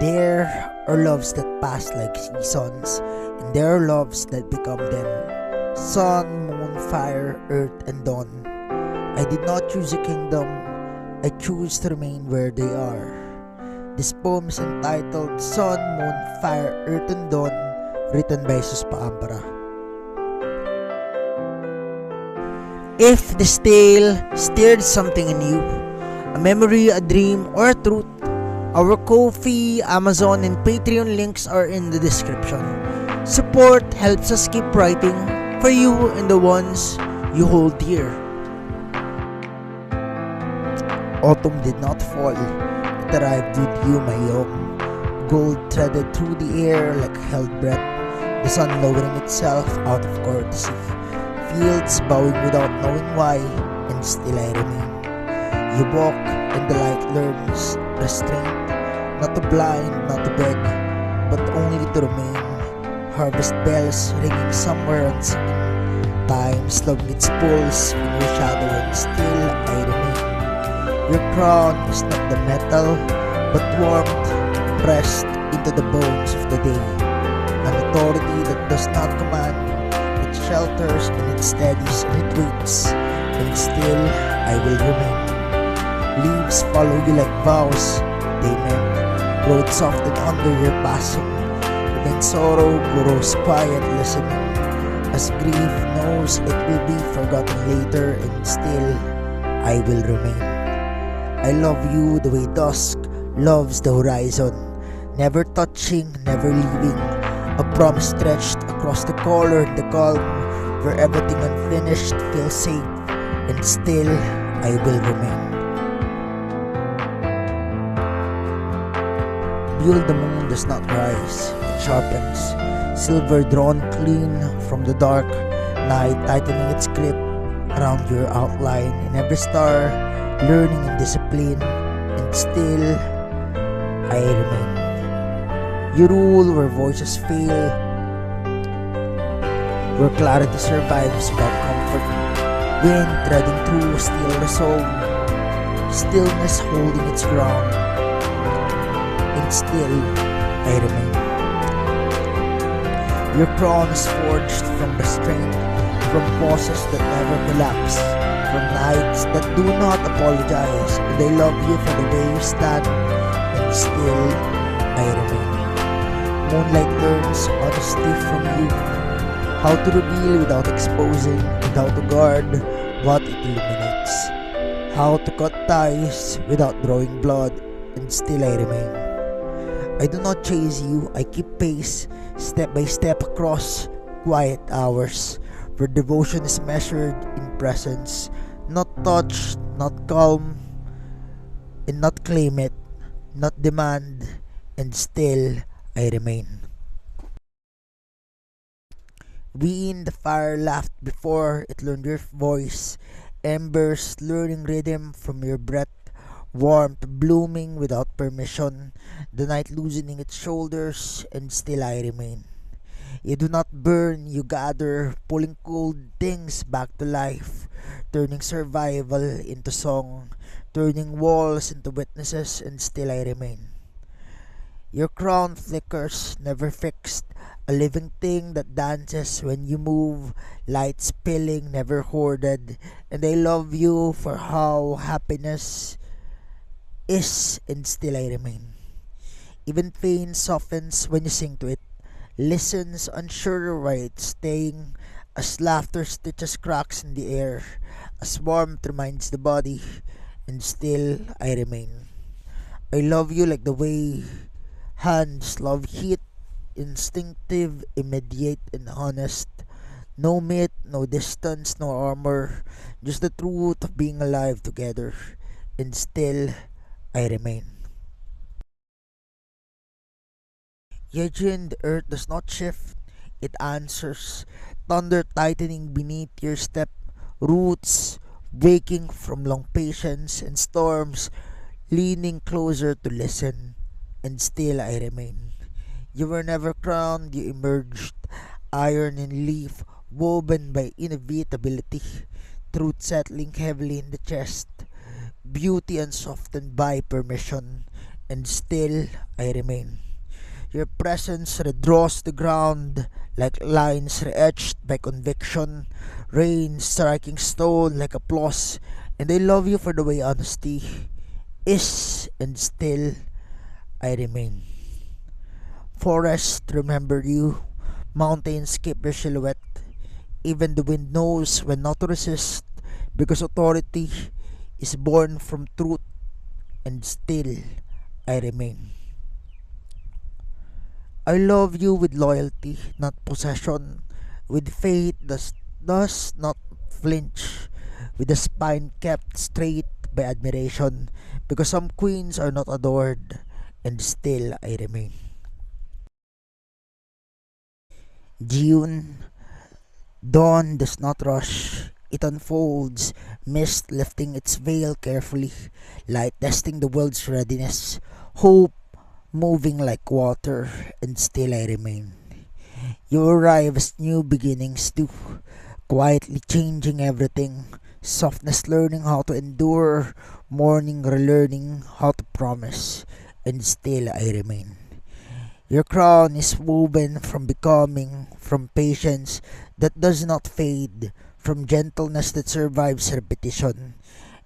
There are loves that pass like seasons, and there are loves that become them. Sun, moon, fire, earth, and dawn. I did not choose a kingdom, I choose to remain where they are. This poem is entitled Sun, Moon, Fire, Earth, and Dawn, written by Jesus Paampara. If this tale stirred something in you, a memory, a dream, or a truth, our Ko-fi, Amazon, and Patreon links are in the description. Support helps us keep writing for you and the ones you hold dear. Autumn did not fall. It arrived with you, my young. Gold threaded through the air like a held breath. The sun lowering itself out of courtesy. Fields bowing without knowing why, and still I remain. You walk, and the light learns restraint. Not to blind, not to beg, but only to remain. Harvest bells ringing somewhere unseen. Time slugging its pulse in your shadow, and still I remain. Your crown is not the metal, but warmth pressed into the bones of the day. An authority that does not command, it shelters and it steadies and it waits, and still I will remain. Leaves follow you like vows, they meant. Road softened under your passing, and then sorrow grows quiet listening, as grief knows it will be forgotten later, and still I will remain. I love you the way dusk loves the horizon, never touching, never leaving, a promise stretched across the color and the calm, where everything unfinished feels safe, and still I will remain. Build the moon does not rise, it sharpens, silver drawn clean from the dark night, tightening its grip around your outline, in every star learning and discipline, and still I remain. You rule where voices fail, where clarity survives without comfort, wind threading through still resolve, stillness holding its ground, and still I remain. Your crown is forged from restraint, from pauses that never collapse, from nights that do not apologize, and I love you for the way you stand, and still I remain. Moonlight learns honesty from you, how to reveal without exposing, and how to guard what it illuminates, how to cut ties without drawing blood, and still I remain. I do not chase you, I keep pace, step by step across quiet hours, where devotion is measured in presence, not touched, not calm, and not claim it, not demand, and still I remain. We in the fire laughed before it learned your voice, embers learning rhythm from your breath, warmth blooming without permission, the night loosening its shoulders, and still I remain. You do not burn, you gather, pulling cold things back to life, turning survival into song, turning walls into witnesses, and still I remain. Your crown flickers, never fixed, a living thing that dances when you move, light spilling, never hoarded, and I love you for how happiness is, and still I remain. Even pain softens when you sing to it, listens unsure why it's staying, as laughter stitches cracks in the air, as warmth reminds the body, and still I remain. I love you like the way hands love heat, instinctive, immediate, and honest. No myth, no distance, no armor, just the truth of being alive together, and still I remain. Yejin, the earth does not shift, it answers. Thunder tightening beneath your step, roots waking from long patience, and storms leaning closer to listen, and still I remain. You were never crowned, you emerged, iron in leaf, woven by inevitability, truth settling heavily in the chest, beauty unsoftened by permission, and still I remain. Your presence redraws the ground like lines re-etched by conviction, rain striking stone like applause, and I love you for the way honesty is, and still I remain. Forests remember you, mountains keep your silhouette, even the wind knows when not to resist, because authority is born from truth, and still I remain. I love you with loyalty, not possession, with faith that does not flinch, with a spine kept straight by admiration, because some queens are not adored, and still I remain. June, dawn does not rush. It unfolds, mist lifting its veil carefully, light testing the world's readiness, hope moving like water, and still I remain. You arrive as new beginnings do, quietly changing everything, softness learning how to endure, morning relearning how to promise, and still I remain. Your crown is woven from becoming, from patience that does not fade, from gentleness that survives repetition.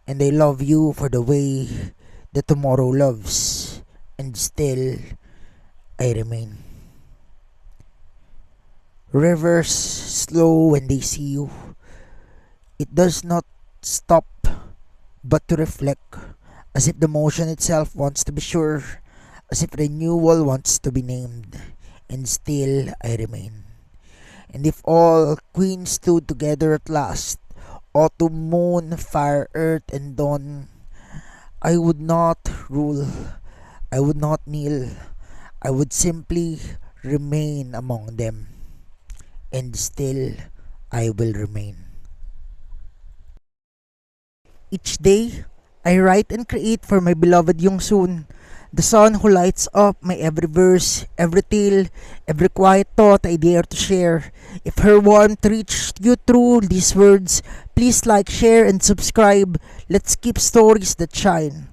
And I love you for the way that tomorrow loves, and still I remain. Rivers slow when they see you. It does not stop but to reflect, as if the motion itself wants to be sure, as if renewal wants to be named, and still I remain. And if all queens stood together at last, autumn, moon, fire, earth, and dawn, I would not rule, I would not kneel, I would simply remain among them, and still I will remain. Each day, I write and create for my beloved Yongsun, the sun who lights up my every verse, every tale, every quiet thought I dare to share. If her warmth reached you through these words, please like, share, and subscribe. Let's keep stories that shine.